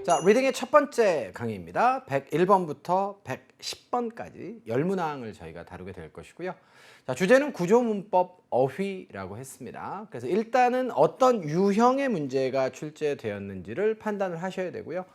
자, 리딩의 첫 번째 강의입니다. 101번부터 110번까지 열문항을 저희가 다루게 될 것이고요. 자, 주제는 구조문법 어휘라고 했습니다. 그래서 일단은 어떤 유형의 문제가 출제되었는지를 판단을 하셔야 되고요.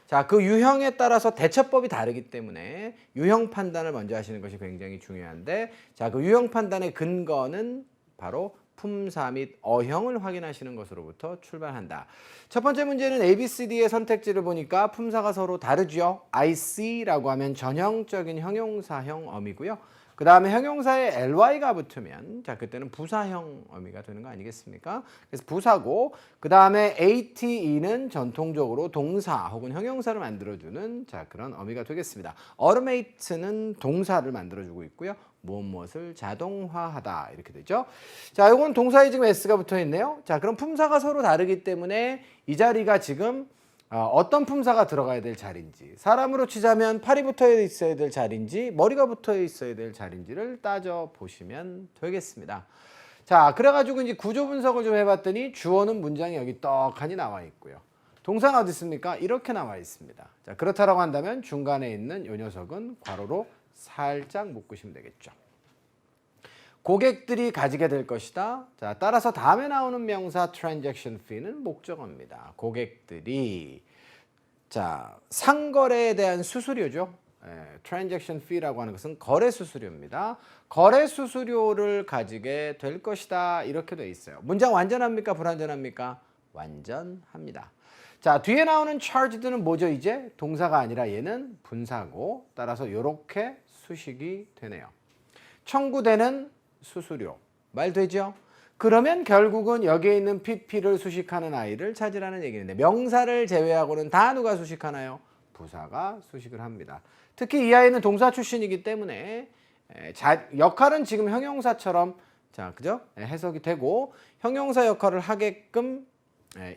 자, 그 유형에 따라서 대처법이 다르기 때문에 유형 판단을 먼저 하시는 것이 굉장히 중요한데, 자, 그 유형 판단의 근거는 바로 품사 및 어형을 확인하시는 것으로부터 출발한다. 첫 번째 문제는 ABCD의 선택지를 보니까 품사가 서로 다르죠. I see라고 하면 전형적인 형용사형 어미고요. 그 다음에 형용사에 ly가 붙으면 자 그때는 부사형 어미가 되는 거 아니겠습니까? 그래서 부사고, 그 다음에 ATE는 전통적으로 동사 혹은 형용사를 만들어주는 자 그런 어미가 되겠습니다. automate는 동사를 만들어주고 있고요. 무엇을 자동화하다 이렇게 되죠. 자, 이건 동사에 지금 s가 붙어 있네요. 자, 그럼 품사가 서로 다르기 때문에 이 자리가 지금 어떤 품사가 들어가야 될 자리인지, 사람으로 치자면 팔이 붙어 있어야 될 자리인지 머리가 붙어 있어야 될 자리인지를 따져 보시면 되겠습니다. 자, 그래가지고 이제 구조 분석을 좀 해봤더니 주어는 문장이 여기 떡하니 나와 있고요. 동사가 어디 있습니까? 이렇게 나와 있습니다. 자, 그렇다라고 한다면 중간에 있는 이 녀석은 괄호로 살짝 묶으시면 되겠죠. 고객들이 가지게 될 것이다. 자, 따라서 다음에 나오는 명사 transaction fee는 목적어입니다. 고객들이 자 상거래에 대한 수수료죠. transaction fee라고 하는 것은 거래 수수료입니다. 거래 수수료를 가지게 될 것이다. 이렇게 돼 있어요. 문장 완전합니까? 불완전합니까? 완전합니다. 자, 뒤에 나오는 charged는 뭐죠? 이제 동사가 아니라 얘는 분사고, 따라서 이렇게 수식이 되네요. 청구되는 수수료. 말 되죠? 그러면 결국은 여기에 있는 PP를 수식하는 아이를 찾으라는 얘기인데, 명사를 제외하고는 다 누가 수식하나요? 부사가 수식을 합니다. 특히 이 아이는 동사 출신이기 때문에 역할은 지금 형용사처럼 자, 그죠? 해석이 되고, 형용사 역할을 하게끔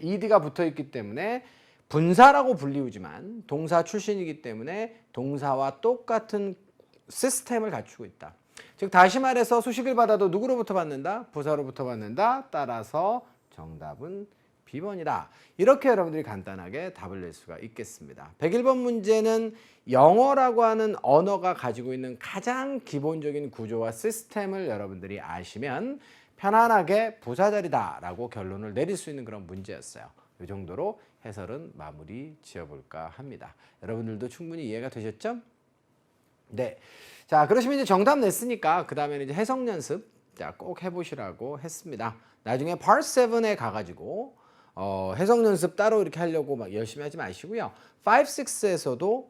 ed가 붙어 있기 때문에 분사라고 불리우지만 동사 출신이기 때문에 동사와 똑같은 시스템을 갖추고 있다. 즉 다시 말해서 수식을 받아도 누구로부터 받는다? 부사로부터 받는다. 따라서 정답은 B번이다. 이렇게 여러분들이 간단하게 답을 낼 수가 있겠습니다. 101번 문제는 영어라고 하는 언어가 가지고 있는 가장 기본적인 구조와 시스템을 여러분들이 아시면 편안하게 부사절이다라고 결론을 내릴 수 있는 그런 문제였어요. 이 정도로 해설은 마무리 지어볼까 합니다. 여러분들도 충분히 이해가 되셨죠? 네. 자, 그러시면 이제 정답 냈으니까 그 다음에는 이제 해석 연습 자, 꼭 해보시라고 했습니다. 나중에 Part 7에 가가지고 해석 연습 따로 이렇게 하려고 막 열심히 하지 마시고요. 5, 6에서도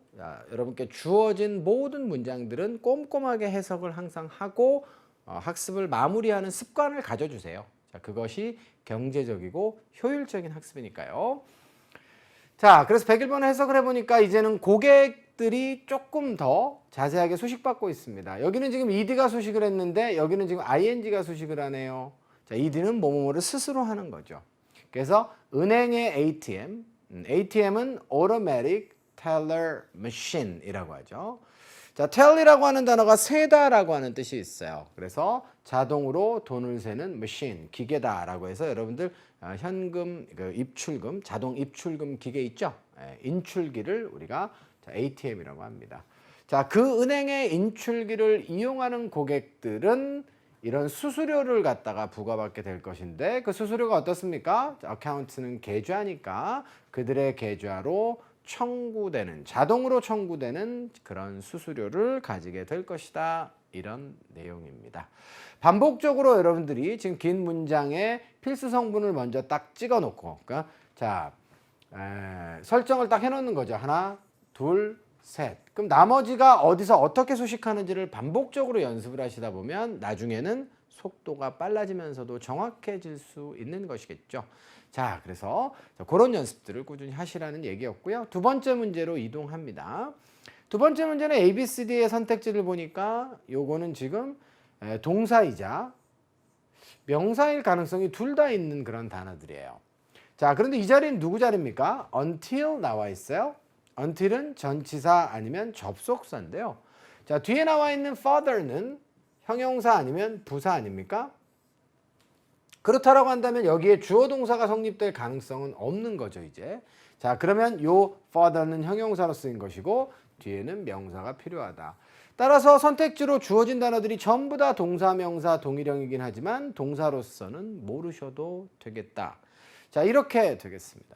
여러분께 주어진 모든 문장들은 꼼꼼하게 해석을 항상 하고 학습을 마무리하는 습관을 가져주세요. 자, 그것이 경제적이고 효율적인 학습이니까요. 자, 그래서 101번 해석을 해보니까 이제는 고객들이 조금 더 자세하게 수식받고 있습니다. 여기는 지금 ed가 수식을 했는데 여기는 지금 ing가 수식을 하네요. 자, ed는 뭐뭐뭐를 스스로 하는 거죠. 그래서 은행의 ATM, ATM은 Automatic Teller Machine이라고 하죠. 자, tell이라고 하는 단어가 세다라고 하는 뜻이 있어요. 그래서 자동으로 돈을 세는 machine, 기계다라고 해서 여러분들 현금, 입출금, 자동 입출금 기계 있죠? 인출기를 우리가 ATM이라고 합니다. 자, 그 은행의 인출기를 이용하는 고객들은 이런 수수료를 갖다가 부과받게 될 것인데, 그 수수료가 어떻습니까? 어카운트는 계좌니까 그들의 계좌로 청구되는, 자동으로 청구되는 그런 수수료를 가지게 될 것이다. 이런 내용입니다. 반복적으로 여러분들이 지금 긴 문장에 필수 성분을 먼저 딱 찍어 놓고, 그러니까 자 설정을 딱 해놓는 거죠. 하나, 둘, 셋. 그럼 나머지가 어디서 어떻게 수식하는지를 반복적으로 연습을 하시다 보면 나중에는 속도가 빨라지면서도 정확해질 수 있는 것이겠죠. 자, 그래서 그런 연습들을 꾸준히 하시라는 얘기였고요. 두 번째 문제로 이동합니다. 두 번째 문제는 ABCD의 선택지를 보니까 요거는 지금 동사이자 명사일 가능성이 둘 다 있는 그런 단어들이에요. 자, 그런데 이 자리는 누구 자리입니까? until 나와 있어요. until은 전치사 아니면 접속사인데요. 자, 뒤에 나와 있는 father는 형용사 아니면 부사 아닙니까? 그렇다라고 한다면 여기에 주어 동사가 성립될 가능성은 없는 거죠, 이제. 자, 그러면 요 further는 형용사로 쓰인 것이고 뒤에는 명사가 필요하다. 따라서 선택지로 주어진 단어들이 전부 다 동사, 명사, 동일형이긴 하지만 동사로서는 모르셔도 되겠다. 자, 이렇게 되겠습니다.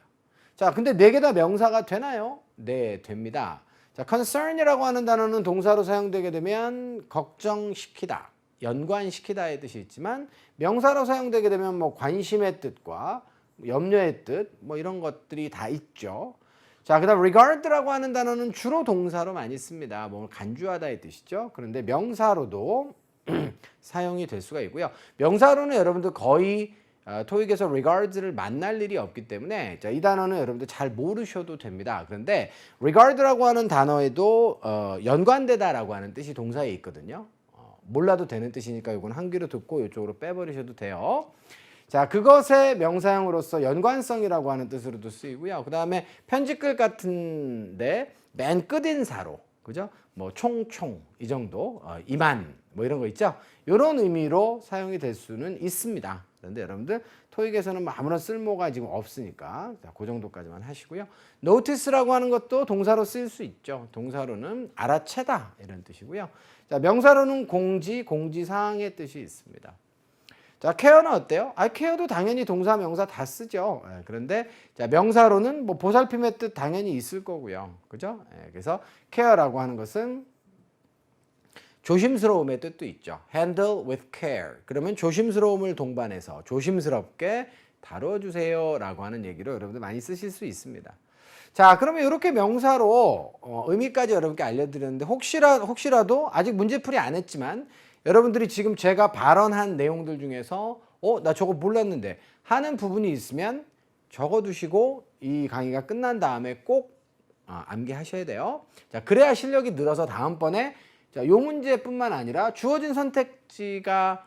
자, 근데 4개 다 명사가 되나요? 네, 됩니다. 자, concern이라고 하는 단어는 동사로 사용되게 되면 걱정시키다, 연관시키다의 뜻이 있지만 명사로 사용되게 되면 뭐 관심의 뜻과 염려의 뜻, 뭐 이런 것들이 다 있죠. 자, 그다음 regard라고 하는 단어는 주로 동사로 많이 씁니다. 뭐 간주하다의 뜻이죠. 그런데 명사로도 사용이 될 수가 있고요. 명사로는 여러분들 거의 토익에서 regards를 만날 일이 없기 때문에 자, 이 단어는 여러분들 잘 모르셔도 됩니다. 그런데 regard라고 하는 단어에도 연관되다라고 하는 뜻이 동사에 있거든요. 몰라도 되는 뜻이니까 이건 한 귀로 듣고 이쪽으로 빼버리셔도 돼요. 자, 그것의 명사형으로서 연관성이라고 하는 뜻으로도 쓰이고요. 그 다음에 편집글 같은데 맨 끝인사로, 그죠? 뭐 총총 이 정도, 이만 뭐 이런 거 있죠? 이런 의미로 사용이 될 수는 있습니다. 그런데 여러분들 토익에서는 뭐 아무런 쓸모가 지금 없으니까 자, 그 정도까지만 하시고요. notice라고 하는 것도 동사로 쓰일 수 있죠. 동사로는 알아채다 이런 뜻이고요. 자, 명사로는 공지, 공지사항의 뜻이 있습니다. 자, 케어는 어때요? 케어도 당연히 동사, 명사 다 쓰죠. 그런데 자, 명사로는 뭐 보살핌의 뜻 당연히 있을 거고요. 그죠? 그래서 케어라고 하는 것은 조심스러움의 뜻도 있죠. handle with care. 그러면 조심스러움을 동반해서 조심스럽게 다뤄주세요 라고 하는 얘기로 여러분들 많이 쓰실 수 있습니다. 자, 그러면 이렇게 명사로 의미까지 여러분께 알려드렸는데 혹시라도 아직 문제풀이 안 했지만 여러분들이 지금 제가 발언한 내용들 중에서 나 저거 몰랐는데 하는 부분이 있으면 적어두시고 이 강의가 끝난 다음에 꼭 암기하셔야 돼요. 자, 그래야 실력이 늘어서 다음번에 자, 요 문제뿐만 아니라 주어진 선택지가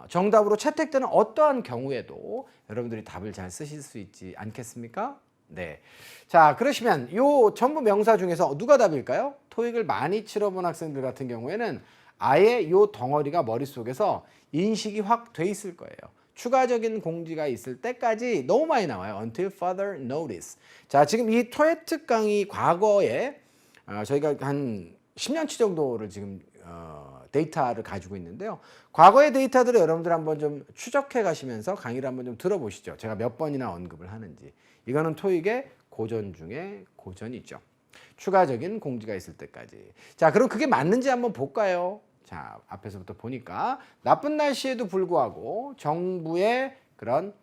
정답으로 채택되는 어떠한 경우에도 여러분들이 답을 잘 쓰실 수 있지 않겠습니까? 네. 자, 그러시면 요 전부 명사 중에서 누가 답일까요? 토익을 많이 치러본 학생들 같은 경우에는 아예 요 덩어리가 머릿속에서 인식이 확 돼 있을 거예요. 추가적인 공지가 있을 때까지 너무 많이 나와요. until further notice. 자, 지금 이 토익 강의 과거에 저희가 한 10년치 정도를 지금 데이터를 가지고 있는데요. 과거의 데이터들을 여러분들 한번 좀 추적해 가시면서 강의를 한번 좀 들어보시죠. 제가 몇 번이나 언급을 하는지. 이거는 토익의 고전 중에 고전이죠. 추가적인 공지가 있을 때까지. 자, 그럼 그게 맞는지 한번 볼까요? 자, 앞에서부터 보니까 나쁜 날씨에도 불구하고 정부의 그런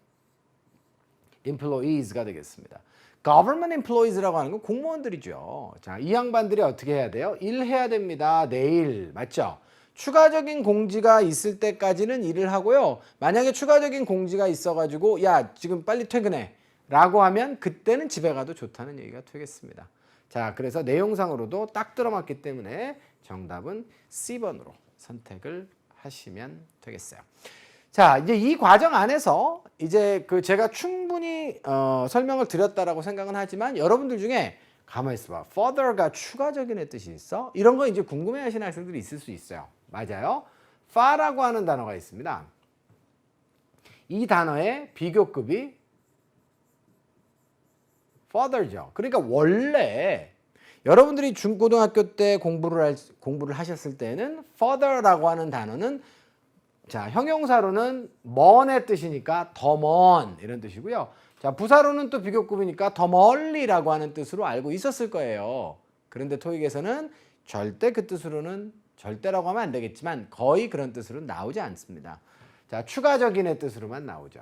employees가 되겠습니다. government employees라고 하는 건 공무원들이죠. 자, 이 양반들이 어떻게 해야 돼요? 일해야 됩니다. 내일. 맞죠? 추가적인 공지가 있을 때까지는 일을 하고요. 만약에 추가적인 공지가 있어가지고 야, 지금 빨리 퇴근해 라고 하면 그때는 집에 가도 좋다는 얘기가 되겠습니다. 자, 그래서 내용상으로도 딱 들어맞기 때문에 정답은 C번으로 선택을 하시면 되겠어요. 자, 이제 이 과정 안에서 이제 제가 충분히 설명을 드렸다라고 생각은 하지만 여러분들 중에 가만히 있어봐. further가 추가적인의 뜻이 있어? 이런 거 이제 궁금해하시는 학생들이 있을 수 있어요. 맞아요. far라고 하는 단어가 있습니다. 이 단어의 비교급이 further죠. 그러니까 원래 여러분들이 중고등학교 때 공부를 하셨을 때는 further라고 하는 단어는 자, 형용사로는 먼의 뜻이니까 더 먼 이런 뜻이고요. 자, 부사로는 또 비교급이니까 더 멀리라고 하는 뜻으로 알고 있었을 거예요. 그런데 토익에서는 절대 그 뜻으로는 절대라고 하면 안 되겠지만 거의 그런 뜻으로는 나오지 않습니다. 자, 추가적인의 뜻으로만 나오죠.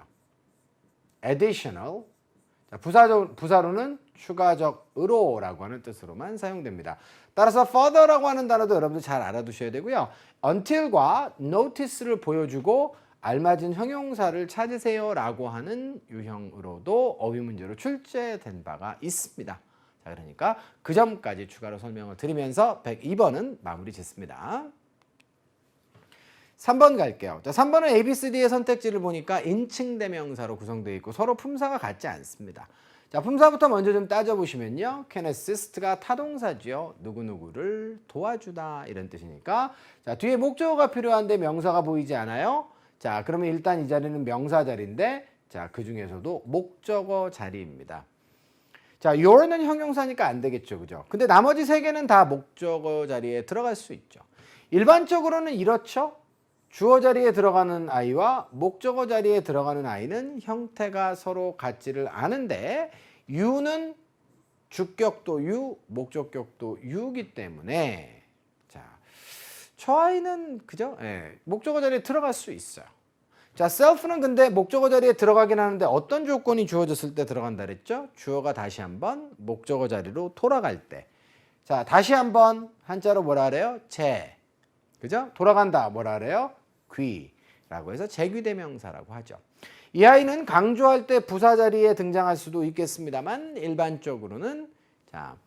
additional. 자, 부사로는 추가적으로라고 하는 뜻으로만 사용됩니다. 따라서 further라고 하는 단어도 여러분들 잘 알아두셔야 되고요. until과 notice를 보여주고 알맞은 형용사를 찾으세요라고 하는 유형으로도 어휘 문제로 출제된 바가 있습니다. 자, 그러니까 그 점까지 추가로 설명을 드리면서 102번은 마무리 짓습니다. 3번 갈게요. 자, 3번은 A, B, C, D의 선택지를 보니까 인칭대명사로 구성되어 있고 서로 품사가 같지 않습니다. 자, 품사부터 먼저 좀 따져보시면요. can assist가 타동사죠. 누구누구를 도와주다 이런 뜻이니까 자, 뒤에 목적어가 필요한데 명사가 보이지 않아요. 자, 그러면 일단 이 자리는 명사 자리인데 자, 그 중에서도 목적어 자리입니다. 자, your는 형용사니까 안 되겠죠. 그죠? 근데 나머지 세 개는 다 목적어 자리에 들어갈 수 있죠. 일반적으로는 이렇죠. 주어 자리에 들어가는 아이와 목적어 자리에 들어가는 아이는 형태가 서로 같지를 않은데 you는 주격도 you, 목적격도 you이기 때문에 자, 저 아이는 그죠? 예, 목적어 자리에 들어갈 수 있어요. 자, self는 근데 목적어 자리에 들어가긴 하는데 어떤 조건이 주어졌을 때 들어간다 그랬죠? 주어가 다시 한번 목적어 자리로 돌아갈 때. 자, 다시 한번 한자로 뭐라 그래요? 그죠? 돌아간다. 뭐라 그래요? 귀라고 해서 재귀대명사라고 하죠. 이 아이는 강조할 때 부사 자리에 등장할 수도 있겠습니다만 일반적으로는 자,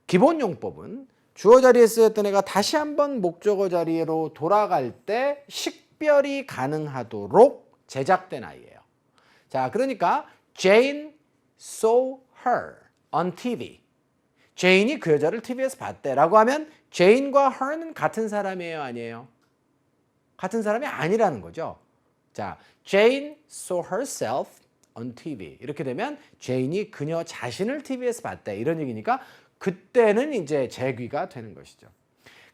기본 용법은 주어 자리에 쓰였던 애가 다시 한번 목적어 자리로 돌아갈 때 식별이 가능하도록 제작된 아이예요. 자, 그러니까 Jane saw her on TV. 제인이 그 여자를 TV에서 봤대라고 하면 제인과 her는 같은 사람이에요, 아니에요? 같은 사람이 아니라는 거죠. 자, Jane saw herself on TV. 이렇게 되면 제인이 그녀 자신을 TV에서 봤대. 이런 얘기니까 그때는 이제 재귀가 되는 것이죠.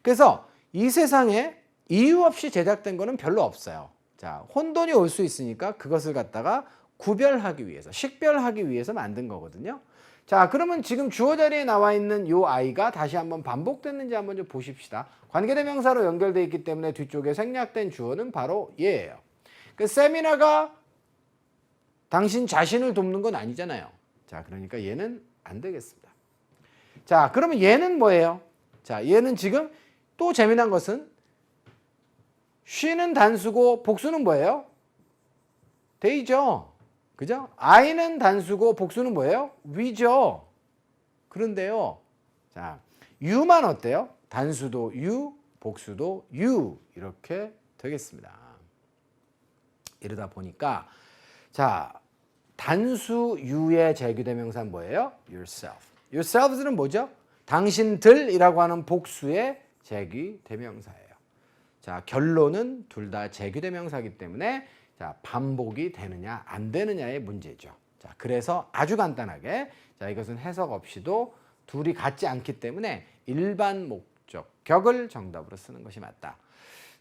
그래서 이 세상에 이유 없이 제작된 거는 별로 없어요. 자, 혼돈이 올 수 있으니까 그것을 갖다가 구별하기 위해서, 식별하기 위해서 만든 거거든요. 자, 그러면 지금 주어 자리에 나와 있는 이 아이가 다시 한번 반복됐는지 한번 좀 보십시다. 관계대명사로 연결되어 있기 때문에 뒤쪽에 생략된 주어는 바로 얘예요. 그 세미나가 당신 자신을 돕는 건 아니잖아요. 자, 그러니까 얘는 안 되겠습니다. 자, 그러면 얘는 뭐예요? 자, 얘는 지금 또 재미난 것은 she는 단수고 복수는 뭐예요? they죠. 그죠? I는 단수고 복수는 뭐예요? we죠. 그런데요. 자, you만 어때요? 단수도 you, 복수도 you 이렇게 되겠습니다. 이러다 보니까 자, 단수 you의 재규대명사는 뭐예요? yourself. yourselves는 뭐죠? 당신들이라고 하는 복수의 재규대명사예요. 자, 결론은 둘 다 재규대명사이기 때문에 자, 반복이 되느냐 안 되느냐의 문제죠. 자, 그래서 아주 간단하게 자, 이것은 해석 없이도 둘이 같지 않기 때문에 일반 목적격을 정답으로 쓰는 것이 맞다.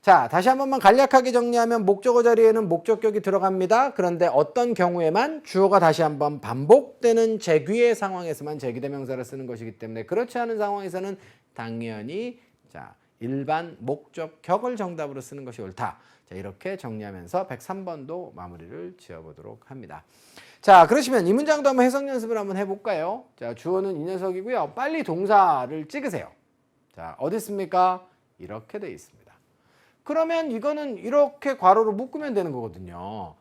자, 다시 한 번만 간략하게 정리하면 목적어 자리에는 목적격이 들어갑니다. 그런데 어떤 경우에만 주어가 다시 한번 반복되는 재귀의 상황에서만 재귀대명사를 쓰는 것이기 때문에 그렇지 않은 상황에서는 당연히 자, 일반 목적격을 정답으로 쓰는 것이 옳다. 자, 이렇게 정리하면서 103번도 마무리를 지어보도록 합니다. 자, 그러시면 이 문장도 한번 해석 연습을 한번 해볼까요? 자, 주어는 이 녀석이고요. 빨리 동사를 찍으세요. 자, 어디 있습니까? 이렇게 돼 있습니다. 그러면 이거는 이렇게 괄호로 묶으면 되는 거거든요.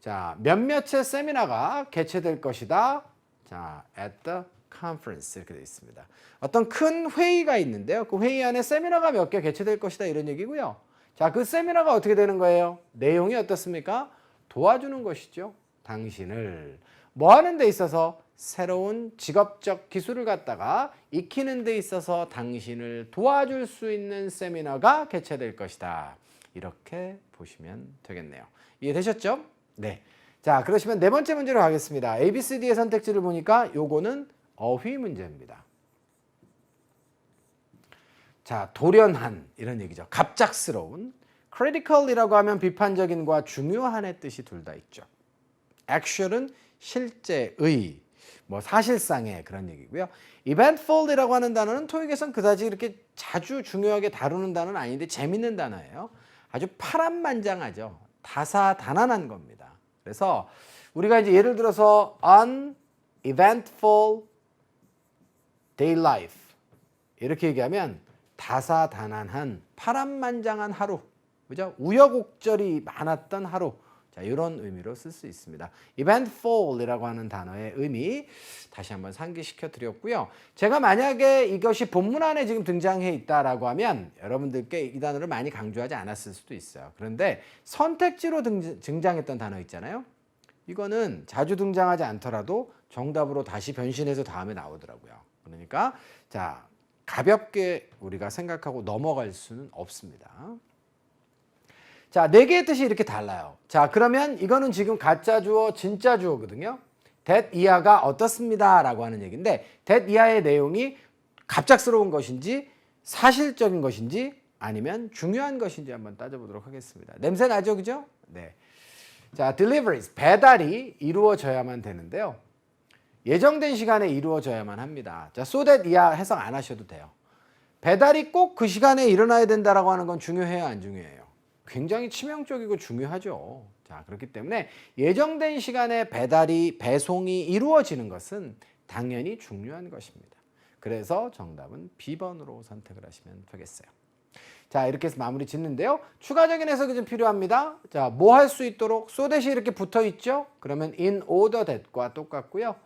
자, 몇몇의 세미나가 개최될 것이다. 자, at the conference 이렇게 돼 있습니다. 어떤 큰 회의가 있는데요. 그 회의 안에 세미나가 몇 개 개최될 것이다 이런 얘기고요. 자, 그 세미나가 어떻게 되는 거예요? 내용이 어떻습니까? 도와주는 것이죠. 당신을 뭐 하는 데 있어서 새로운 직업적 기술을 갖다가 익히는 데 있어서 당신을 도와줄 수 있는 세미나가 개최될 것이다. 이렇게 보시면 되겠네요. 이해되셨죠? 네. 자, 그러시면 네 번째 문제로 가겠습니다. A, B, C, D의 선택지를 보니까 요거는 어휘 문제입니다. 자, 돌연한 이런 얘기죠. 갑작스러운. critical이라고 하면 비판적인과 중요한의 뜻이 둘 다 있죠. actual은 실제의, 뭐 사실상의 그런 얘기고요. eventful이라고 하는 단어는 토익에선 그다지 이렇게 자주 중요하게 다루는 단어는 아닌데 재밌는 단어예요. 아주 파란만장하죠. 다사다난한 겁니다. 그래서 우리가 이제 예를 들어서 uneventful day life 이렇게 얘기하면 다사다난한 파란만장한 하루, 그죠? 우여곡절이 많았던 하루. 자, 이런 의미로 쓸 수 있습니다. eventful이라고 하는 단어의 의미 다시 한번 상기시켜 드렸고요. 제가 만약에 이것이 본문 안에 지금 등장해 있다라고 하면 여러분들께 이 단어를 많이 강조하지 않았을 수도 있어요. 그런데 선택지로 등장했던 단어 있잖아요. 이거는 자주 등장하지 않더라도 정답으로 다시 변신해서 다음에 나오더라고요. 그러니까 자, 가볍게 우리가 생각하고 넘어갈 수는 없습니다. 자, 네 개의 뜻이 이렇게 달라요. 자, 그러면 이거는 지금 가짜 주어, 진짜 주어거든요. that 이하가 어떻습니다 라고 하는 얘기인데 that 이하의 내용이 갑작스러운 것인지 사실적인 것인지 아니면 중요한 것인지 한번 따져보도록 하겠습니다. 냄새 나죠, 그죠? 네. 자, deliveries, 배달이 이루어져야만 되는데요. 예정된 시간에 이루어져야만 합니다. 자, so that 이하 해석 안 하셔도 돼요. 배달이 꼭 그 시간에 일어나야 된다라고 하는 건 중요해요, 안 중요해요? 굉장히 치명적이고 중요하죠. 자, 그렇기 때문에 예정된 시간에 배송이 이루어지는 것은 당연히 중요한 것입니다. 그래서 정답은 B번으로 선택을 하시면 되겠어요. 자, 이렇게 해서 마무리 짓는데요. 추가적인 해석이 좀 필요합니다. 자, 뭐 할 수 있도록 so that이 이렇게 붙어 있죠? 그러면 in order that과 똑같고요.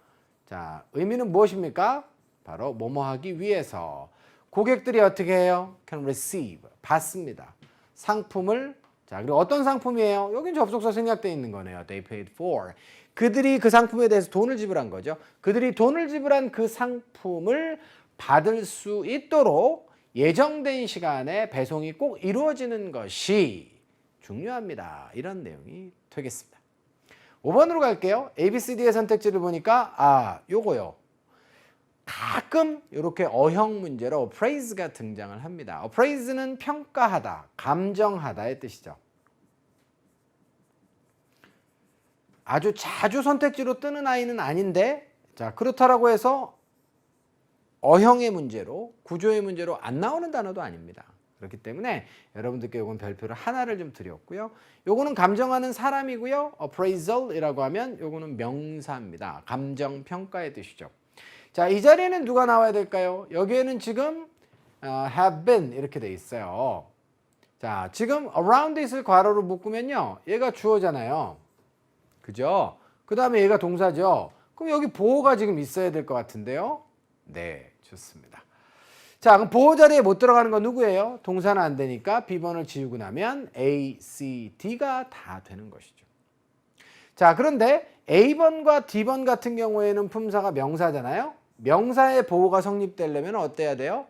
자, 의미는 무엇입니까? 바로 뭐뭐 하기 위해서. 고객들이 어떻게 해요? can receive, 받습니다. 상품을, 자, 그리고 어떤 상품이에요? 여긴 접속사 생략되어 있는 거네요. They paid for. 그들이 그 상품에 대해서 돈을 지불한 거죠. 그들이 돈을 지불한 그 상품을 받을 수 있도록 예정된 시간에 배송이 꼭 이루어지는 것이 중요합니다. 이런 내용이 되겠습니다. 5번으로 갈게요. ABCD의 선택지를 보니까 요거요. 가끔 이렇게 어형 문제로 appraise가 등장을 합니다. appraise는 평가하다, 감정하다의 뜻이죠. 아주 자주 선택지로 뜨는 아이는 아닌데, 자, 그렇다라고 해서 어형의 문제로, 구조의 문제로 안 나오는 단어도 아닙니다. 그렇기 때문에 여러분들께 요건 별표를 하나를 좀 드렸고요. 요거는 감정하는 사람이고요. appraisal이라고 하면 요거는 명사입니다. 감정 평가의 뜻이죠. 자, 이 자리에는 누가 나와야 될까요? 여기에는 지금 have been 이렇게 돼 있어요. 자, 지금 around it을 괄호로 묶으면요. 얘가 주어잖아요. 그죠? 그 다음에 얘가 동사죠. 그럼 여기 보호가 지금 있어야 될 것 같은데요. 네, 좋습니다. 자, 그럼 보호 자리에 못 들어가는 건 누구예요? 동사는 안 되니까 B번을 지우고 나면 A, C, D가 다 되는 것이죠. 자, 그런데 A번과 D번 같은 경우에는 품사가 명사잖아요. 명사의 보호가 성립되려면 어때야 돼요?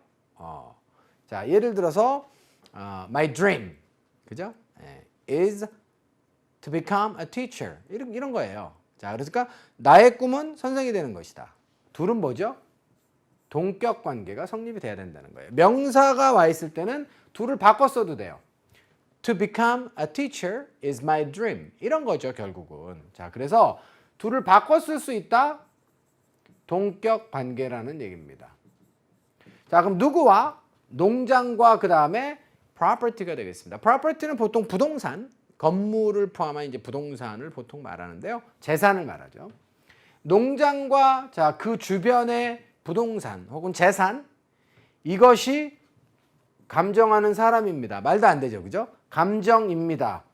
자, 예를 들어서 my dream, 그죠? is to become a teacher. 이런 거예요. 자, 그러니까 나의 꿈은 선생이 되는 것이다. 둘은 뭐죠? 동격 관계가 성립이 돼야 된다는 거예요. 명사가 와 있을 때는 둘을 바꿔 써도 돼요. To become a teacher is my dream. 이런 거죠, 결국은. 자, 그래서 둘을 바꿔 쓸 수 있다. 동격 관계라는 얘기입니다. 자, 그럼 누구와? 농장과 그 다음에 property가 되겠습니다. property는 보통 부동산, 건물을 포함한 이제 부동산을 보통 말하는데요. 재산을 말하죠. 농장과 자, 그 주변의 부동산 혹은 재산, 이것이 감정하는 사람입니다. 말도 안 되죠, 그죠? 감정입니다.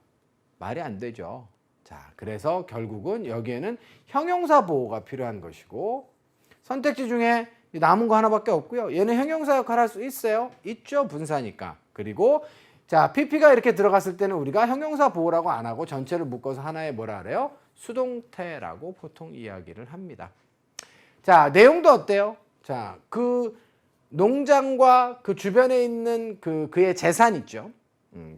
말이 안 되죠. 자, 그래서 결국은 여기에는 형용사 보호가 필요한 것이고, 선택지 중에 남은 거 하나밖에 없고요. 얘는 형용사 역할을 할 수 있어요. 있죠, 분사니까. 그리고 자, PP가 이렇게 들어갔을 때는 우리가 형용사 보호라고 안 하고 전체를 묶어서 하나의 뭐라 그래요? 수동태라고 보통 이야기를 합니다. 자, 내용도 어때요? 자, 그 농장과 그 주변에 있는 그의 재산 있죠.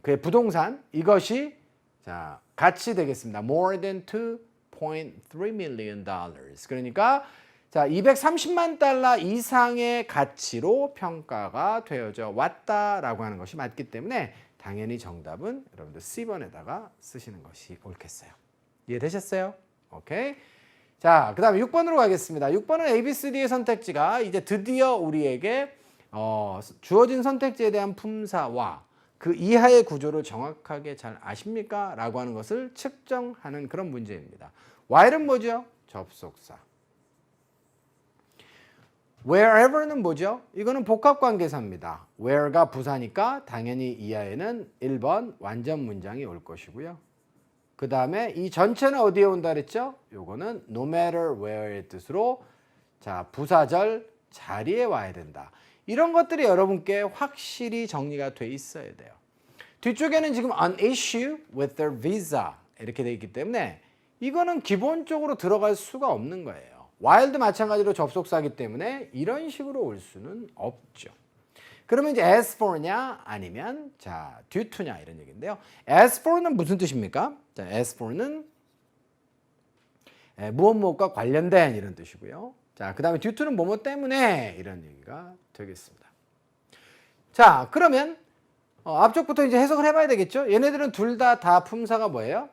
그의 부동산, 이것이 자, 가치 되겠습니다. More than $2.3 million. 그러니까 자, 230만 달러 이상의 가치로 평가가 되어져 왔다라고 하는 것이 맞기 때문에 당연히 정답은 여러분들 C번에다가 쓰시는 것이 옳겠어요. 이해되셨어요? 오케이. 자, 그 다음에 6번으로 가겠습니다. 6번은 ABCD의 선택지가 이제 드디어 우리에게 주어진 선택지에 대한 품사와 그 이하의 구조를 정확하게 잘 아십니까? 라고 하는 것을 측정하는 그런 문제입니다. while은 뭐죠? 접속사. wherever는 뭐죠? 이거는 복합관계사입니다. where가 부사니까 당연히 이하에는 1번 완전 문장이 올 것이고요. 그 다음에 이 전체는 어디에 온다 그랬죠? 요거는 no matter where의 뜻으로 자, 부사절 자리에 와야 된다. 이런 것들이 여러분께 확실히 정리가 돼 있어야 돼요. 뒤쪽에는 지금 an issue with their visa 이렇게 돼 있기 때문에 이거는 기본적으로 들어갈 수가 없는 거예요. while도 마찬가지로 접속사이기 때문에 이런 식으로 올 수는 없죠. 그러면 이제 as for냐 아니면 자 due to냐 이런 얘기인데요. as for는 무슨 뜻입니까? 자, as for는 무엇과 관련된 이런 뜻이고요. 자, 그다음에 due to는 뭐뭐 때문에 이런 얘기가 되겠습니다. 자, 그러면 앞쪽부터 이제 해석을 해봐야 되겠죠. 얘네들은 둘 다 품사가 뭐예요?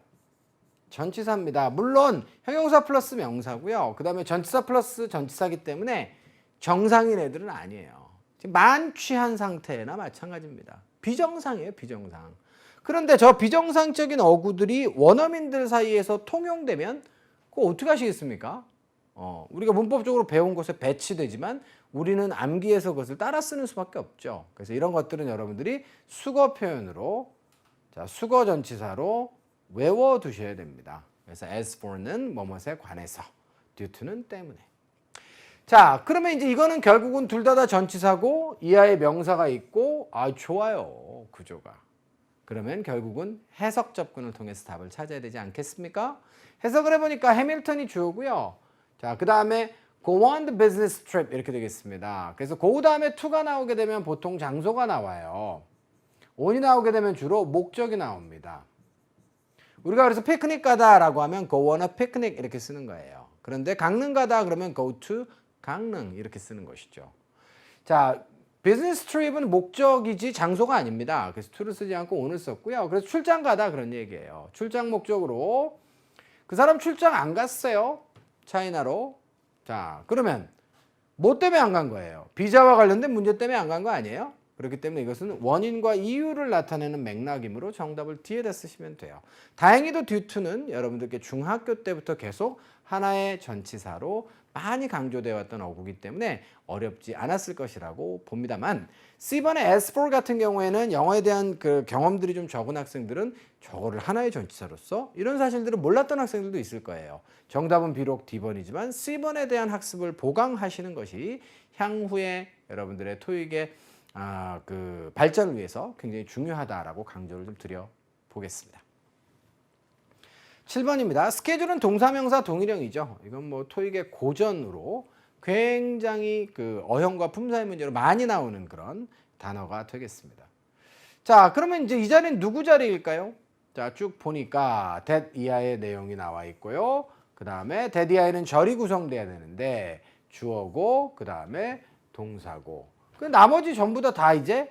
전치사입니다. 물론 형용사 플러스 명사고요. 그 다음에 전치사 플러스 전치사기 때문에 정상인 애들은 아니에요. 지금 만취한 상태나 마찬가지입니다. 비정상이에요. 비정상. 그런데 저 비정상적인 어구들이 원어민들 사이에서 통용되면 그거 어떻게 하시겠습니까? 우리가 문법적으로 배운 것에 배치되지만 우리는 암기해서 그것을 따라 쓰는 수밖에 없죠. 그래서 이런 것들은 여러분들이 수거 표현으로 자, 수거 전치사로 외워두셔야 됩니다. 그래서 as for는 뭐뭇에 관해서, due to는 때문에. 자, 그러면 이제 이거는 결국은 둘 다 전치사고 이하에 명사가 있고 좋아요. 구조가. 그러면 결국은 해석 접근을 통해서 답을 찾아야 되지 않겠습니까? 해석을 해보니까 해밀턴이 주어고요. 자, 그 다음에 go on the business trip 이렇게 되겠습니다. 그래서 go 다음에 to가 나오게 되면 보통 장소가 나와요. on이 나오게 되면 주로 목적이 나옵니다. 우리가 그래서 피크닉 가다라고 하면 go on a picnic 이렇게 쓰는 거예요. 그런데 강릉 가다 그러면 go to 강릉 이렇게 쓰는 것이죠. 자, 비즈니스 트립은 목적이지 장소가 아닙니다. 그래서 to를 쓰지 않고 on을 썼고요. 그래서 출장 가다 그런 얘기예요. 출장 목적으로 그 사람 출장 안 갔어요. 차이나로. 자, 그러면 뭐 때문에 안 간 거예요? 비자와 관련된 문제 때문에 안 간 거 아니에요? 그렇기 때문에 이것은 원인과 이유를 나타내는 맥락이므로 정답을 뒤에다 쓰시면 돼요. 다행히도 due to는 여러분들께 중학교 때부터 계속 하나의 전치사로 많이 강조되어 왔던 어구기 때문에 어렵지 않았을 것이라고 봅니다만 C번의 as for 같은 경우에는 영어에 대한 그 경험들이 좀 적은 학생들은 저거를 하나의 전치사로서 이런 사실들을 몰랐던 학생들도 있을 거예요. 정답은 비록 D번이지만 C번에 대한 학습을 보강하시는 것이 향후에 여러분들의 토익의 그 발전을 위해서 굉장히 중요하다라고 강조를 좀 드려보겠습니다. 7번입니다. 스케줄은 동사명사 동일형이죠. 이건 뭐 토익의 고전으로 굉장히 그 어형과 품사의 문제로 많이 나오는 그런 단어가 되겠습니다. 자, 그러면 이제 이 자리는 누구 자리일까요? 자, 쭉 보니까 that 이하의 내용이 나와 있고요. 그 다음에 that 이하에는 절이 구성돼야 되는데 주어고 그 다음에 동사고 그 나머지 전부 다 이제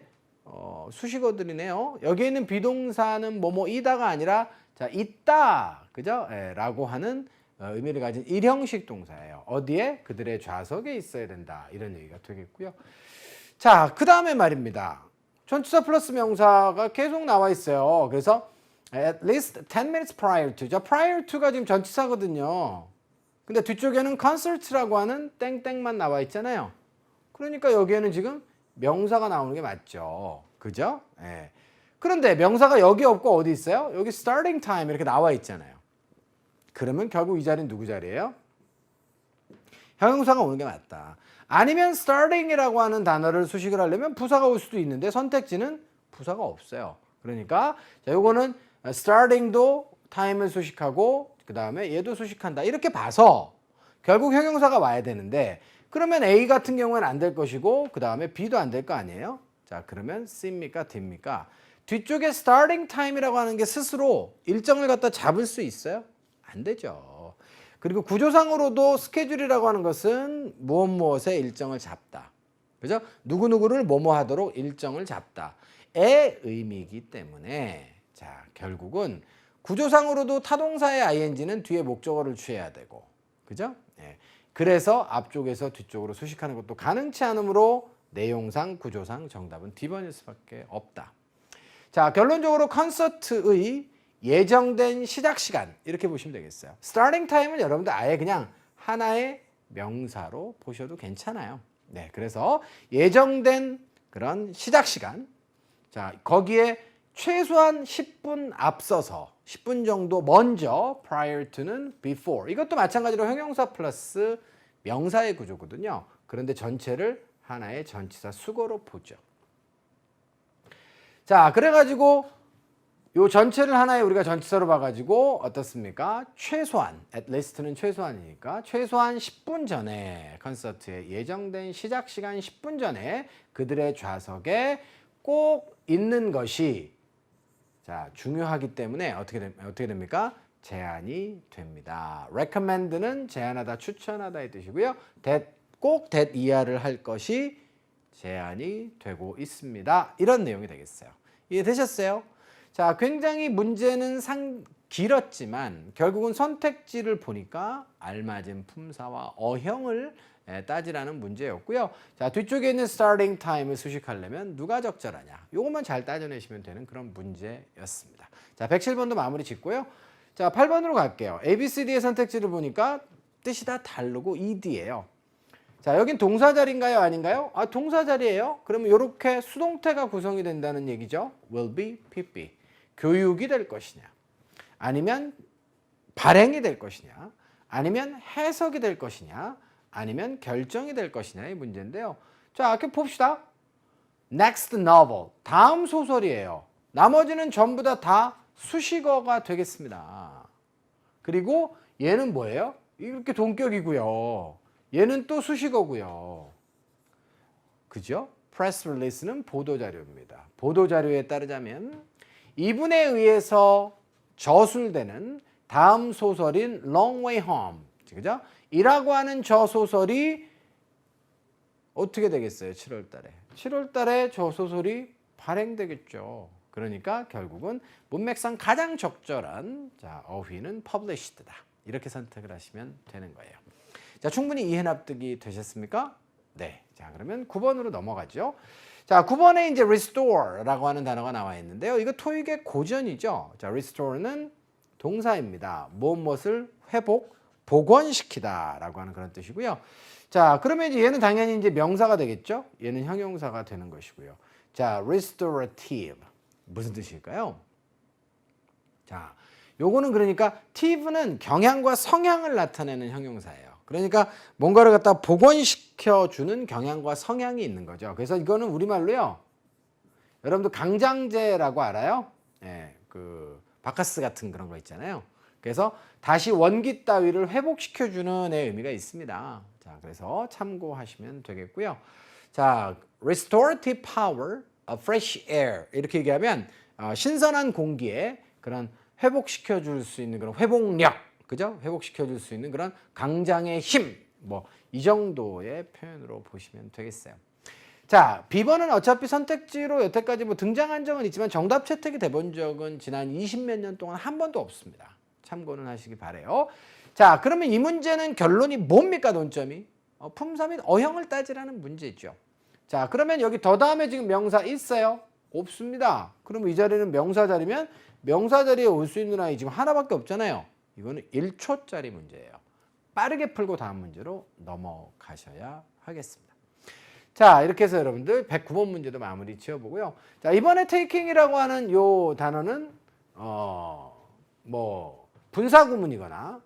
수식어들이네요. 여기에 있는 비동사는 뭐뭐이다가 아니라 자, 있다, 그죠? 라고 하는 의미를 가진 일형식 동사예요. 어디에? 그들의 좌석에 있어야 된다. 이런 얘기가 되겠고요. 자, 그 다음에 말입니다. 전치사 플러스 명사가 계속 나와 있어요. 그래서 at least 10 minutes prior to. 자, prior to가 지금 전치사거든요. 근데 뒤쪽에는 concert라고 하는 땡땡만 나와 있잖아요. 그러니까 여기에는 지금 명사가 나오는 게 맞죠. 그죠? 예. 그런데 명사가 여기 없고 어디 있어요? 여기 starting time 이렇게 나와 있잖아요. 그러면 결국 이 자리는 누구 자리예요? 형용사가 오는 게 맞다. 아니면 starting이라고 하는 단어를 수식을 하려면 부사가 올 수도 있는데 선택지는 부사가 없어요. 그러니까 자, 요거는 starting도 time을 수식하고 그 다음에 얘도 수식한다. 이렇게 봐서 결국 형용사가 와야 되는데 그러면 A 같은 경우는 안 될 것이고 그 다음에 B도 안 될 거 아니에요? 자, 그러면 C입니까? D입니까? 뒤쪽에 starting time이라고 하는 게 스스로 일정을 갖다 잡을 수 있어요? 안 되죠. 그리고 구조상으로도 스케줄이라고 하는 것은 무엇의 일정을 잡다. 그죠? 누구누구를 뭐뭐 하도록 일정을 잡다의 의미이기 때문에 자, 결국은 구조상으로도 타동사의 ing는 뒤에 목적어를 취해야 되고. 그죠? 네. 그래서 앞쪽에서 뒤쪽으로 수식하는 것도 가능치 않으므로 내용상 구조상 정답은 D번일 수밖에 없다. 자, 결론적으로 콘서트의 예정된 시작 시간 이렇게 보시면 되겠어요. 스타팅 타임은 여러분들 아예 그냥 하나의 명사로 보셔도 괜찮아요. 네, 그래서 예정된 그런 시작 시간. 자, 거기에 최소한 10분 앞서서 10분 정도 먼저 prior to는 before. 이것도 마찬가지로 형용사 플러스 명사의 구조거든요. 그런데 전체를 하나의 전치사 수거로 보죠. 자, 그래가지고 요 전체를 하나의 우리가 전치사로 봐가지고 어떻습니까? 최소한, at least는 최소한이니까 최소한 10분 전에 콘서트에 예정된 시작 시간 10분 전에 그들의 좌석에 꼭 있는 것이 자 중요하기 때문에 어떻게 됩니까? 제한이 됩니다. recommend는 제한하다, 추천하다의 뜻이고요. 꼭 that 이하를 할 것이 제한이 되고 있습니다. 이런 내용이 되겠어요. 이해되셨어요? 자, 굉장히 문제는 길었지만 결국은 선택지를 보니까 알맞은 품사와 어형을 따지라는 문제였고요. 자, 뒤쪽에 있는 starting time을 수식하려면 누가 적절하냐. 요것만 잘 따져내시면 되는 그런 문제였습니다. 자, 107번도 마무리 짓고요. 자, 8번으로 갈게요. ABCD의 선택지를 보니까 뜻이 다 다르고 ED예요. 자, 여긴 동사 자리인가요? 아닌가요? 아, 동사 자리예요. 그러면 이렇게 수동태가 구성이 된다는 얘기죠. will be, be. 교육이 될 것이냐, 아니면 발행이 될 것이냐, 아니면 해석이 될 것이냐, 아니면 결정이 될 것이냐의 문제인데요. 자, 이렇게 봅시다. Next novel, 다음 소설이에요. 나머지는 전부 다 수식어가 되겠습니다. 그리고 얘는 뭐예요? 이렇게 동격이고요. 얘는 또 수식어고요. 그죠? Press release는 보도자료입니다. 보도자료에 따르자면 이분에 의해서 저술되는 다음 소설인 Long Way Home, 그죠? 이라고 하는 저 소설이 어떻게 되겠어요? 7월 달에. 7월 달에 저 소설이 발행되겠죠. 그러니까 결국은 문맥상 가장 적절한 자, 어휘는 published다. 이렇게 선택을 하시면 되는 거예요. 자, 충분히 이해 납득이 되셨습니까? 네. 자, 그러면 9번으로 넘어가죠. 자, 9번에 이제 restore라고 하는 단어가 나와 있는데요. 이거 토익의 고전이죠. 자, restore는 동사입니다. 무엇을 회복, 복원시키다라고 하는 그런 뜻이고요. 자, 그러면 이제 얘는 당연히 이제 명사가 되겠죠. 얘는 형용사가 되는 것이고요. 자, restorative 무슨 뜻일까요? 자, 요거는 그러니까 tive는 경향과 성향을 나타내는 형용사예요. 그러니까 뭔가를 갖다 복원시켜주는 경향과 성향이 있는 거죠. 그래서 이거는 우리말로요. 여러분들 강장제라고 알아요? 예, 그 바카스 같은 그런 거 있잖아요. 그래서 다시 원기 따위를 회복시켜주는 의미가 있습니다. 자, 그래서 참고하시면 되겠고요. 자, restorative power of fresh air 이렇게 얘기하면 신선한 공기에 그런 회복시켜 줄 수 있는 그런 회복력, 그죠? 회복시켜 줄 수 있는 그런 강장의 힘, 뭐 이 정도의 표현으로 보시면 되겠어요. 자, B번은 어차피 선택지로 여태까지 뭐 등장한 적은 있지만 정답 채택이 돼본 적은 지난 20몇 년 동안 한 번도 없습니다. 참고는 하시기 바래요. 자, 그러면 이 문제는 결론이 뭡니까? 논점이 품사 및 어형을 따지라는 문제죠. 자, 그러면 여기 더 다음에 지금 명사 있어요? 없습니다. 그럼 이 자리는 명사 자리면 명사 자리에 올 수 있는 아이 지금 하나밖에 없잖아요. 이거는 1초짜리 문제예요. 빠르게 풀고 다음 문제로 넘어가셔야 하겠습니다. 자, 이렇게 해서 여러분들 109번 문제도 마무리 지어보고요. 자, 이번에 taking이라고 하는 요 단어는 뭐 분사구문이거나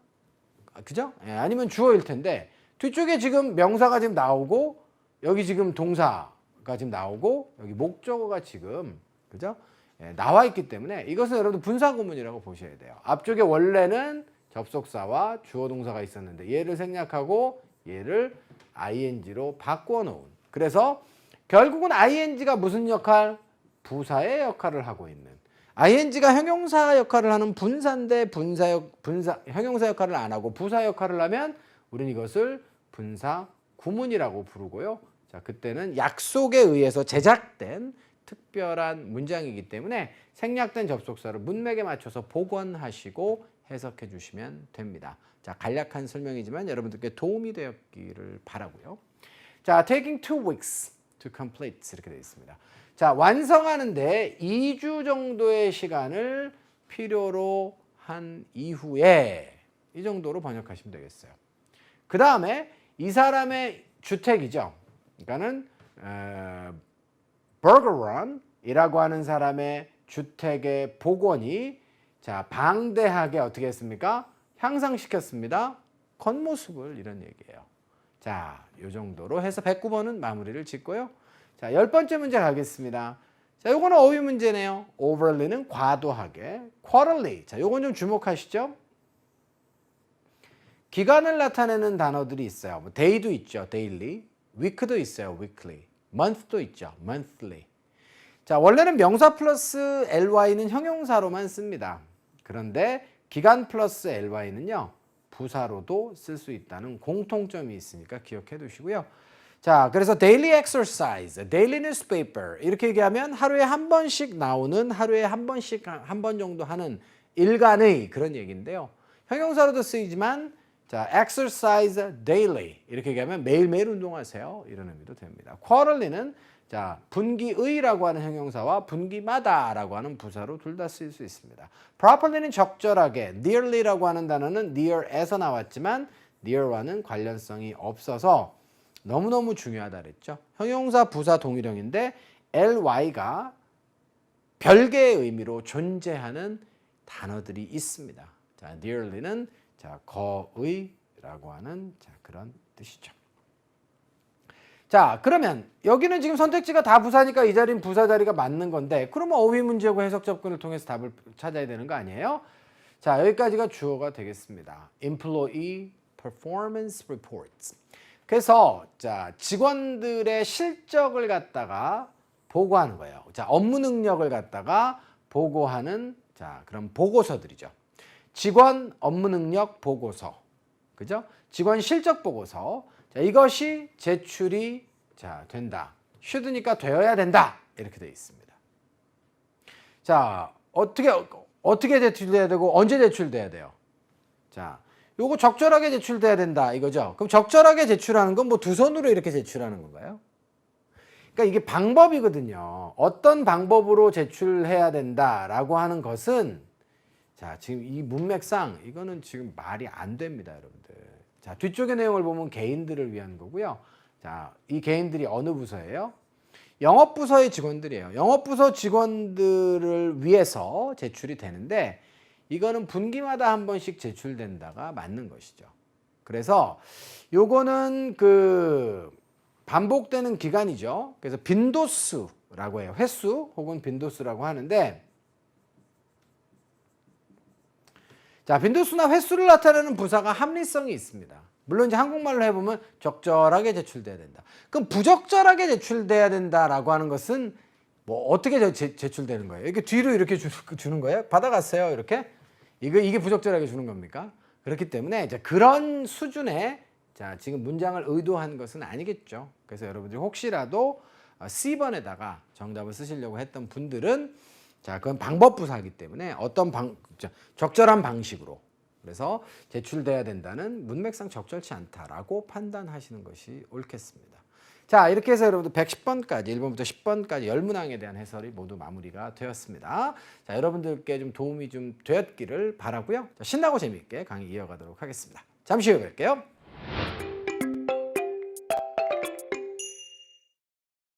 그죠? 예, 아니면 주어일 텐데 뒤쪽에 지금 명사가 지금 나오고 여기 지금 동사가 지금 나오고 여기 목적어가 지금 그죠? 예, 나와 있기 때문에 이것은 여러분들 분사구문이라고 보셔야 돼요. 앞쪽에 원래는 접속사와 주어 동사가 있었는데 얘를 생략하고 얘를 ing로 바꿔 놓은. 그래서 결국은 ing가 무슨 역할? 부사의 역할을 하고 있는. ing가 형용사 역할을 하는 분사인데 형용사 역할을 안 하고 부사 역할을 하면 우리는 이것을 분사 구문이라고 부르고요. 자, 그때는 약속에 의해서 제작된 특별한 문장이기 때문에 생략된 접속사를 문맥에 맞춰서 복원하시고 해석해 주시면 됩니다. 자, 간략한 설명이지만 여러분들께 도움이 되었기를 바라고요. 자, taking 2 weeks to complete 이렇게 되어 있습니다. 자, 완성하는데 2주 정도의 시간을 필요로 한 이후에 이 정도로 번역하시면 되겠어요. 그 다음에 이 사람의 주택이죠. 그러니까는 버거런이라고 하는 사람의 주택의 복원이 자, 방대하게 어떻게 했습니까? 향상시켰습니다. 겉모습을 이런 얘기예요. 자, 이 정도로 해서 109번은 마무리를 짓고요. 자, 10번째 문제 가겠습니다. 자, 요거는 어휘 문제네요. overly는 과도하게, quarterly. 자, 요건 좀 주목하시죠. 기간을 나타내는 단어들이 있어요. 뭐 day도 있죠, daily. week도 있어요, weekly. month도 있죠, monthly. 자, 원래는 명사 플러스 ly는 형용사로만 씁니다. 그런데 기간 플러스 ly는요, 부사로도 쓸 수 있다는 공통점이 있으니까 기억해 두시고요. 자, 그래서 daily exercise, daily newspaper 이렇게 얘기하면 하루에 한 번씩 나오는, 하루에 한 번씩 한 번 정도 하는 일간의 그런 얘기인데요. 형용사로도 쓰이지만 자, exercise daily 이렇게 얘기하면 매일매일 운동하세요. 이런 의미도 됩니다. quarterly는 자, 분기의라고 하는 형용사와 분기마다라고 하는 부사로 둘 다 쓰일 수 있습니다. properly는 적절하게, nearly라고 하는 단어는 near에서 나왔지만 near와는 관련성이 없어서 너무너무 중요하다 그랬죠. 형용사, 부사 동일형인데 ly가 별개의 의미로 존재하는 단어들이 있습니다. 자, nearly는 자, 거의라고 하는 자, 그런 뜻이죠. 자, 그러면 여기는 지금 선택지가 다 부사니까 이 자리는 부사 자리가 맞는 건데 그러면 어휘 문제고 해석 접근을 통해서 답을 찾아야 되는 거 아니에요? 자, 여기까지가 주어가 되겠습니다. Employee Performance Reports. 그래서 자, 직원들의 실적을 갖다가 보고하는 거예요. 자, 업무 능력을 갖다가 보고하는 자, 그런 보고서들이죠. 직원 업무 능력 보고서. 그죠? 직원 실적 보고서. 자, 이것이 제출이 자, 된다. should니까 되어야 된다. 이렇게 되어 있습니다. 자, 어떻게 제출돼야 되고 언제 제출돼야 돼요? 자, 요거 적절하게 제출돼야 된다 이거죠. 그럼 적절하게 제출하는 건 뭐 두 손으로 이렇게 제출하는 건가요? 그러니까 이게 방법이거든요. 어떤 방법으로 제출해야 된다라고 하는 것은 자, 지금 이 문맥상 이거는 지금 말이 안 됩니다, 여러분들. 자, 뒤쪽의 내용을 보면 개인들을 위한 거고요. 자, 이 개인들이 어느 부서예요? 영업부서의 직원들이에요. 영업부서 직원들을 위해서 제출이 되는데 이거는 분기마다 한 번씩 제출된다가 맞는 것이죠. 그래서 요거는 그 반복되는 기간이죠. 그래서 빈도수라고 해요. 횟수 혹은 빈도수라고 하는데 자, 빈도수나 횟수를 나타내는 부사가 합리성이 있습니다. 물론 이제 한국말로 해보면 적절하게 제출돼야 된다. 그럼 부적절하게 제출돼야 된다라고 하는 것은 뭐 어떻게 제출되는 거예요? 이렇게 뒤로 이렇게 주는 거예요? 받아갔어요, 이렇게? 이게 부적절하게 주는 겁니까? 그렇기 때문에 이제 그런 수준의 자, 지금 문장을 의도한 것은 아니겠죠. 그래서 여러분들이 혹시라도 C번에다가 정답을 쓰시려고 했던 분들은 자, 그건 방법 부사이기 때문에 어떤 적절한 방식으로 그래서 제출돼야 된다는 문맥상 적절치 않다라고 판단하시는 것이 옳겠습니다. 자, 이렇게 해서 여러분들 110번까지 1번부터 10번까지 10문항에 대한 해설이 모두 마무리가 되었습니다. 자, 여러분들께 좀 도움이 좀 되었기를 바라고요. 자, 신나고 재미있게 강의 이어가도록 하겠습니다. 잠시 후에 뵐게요.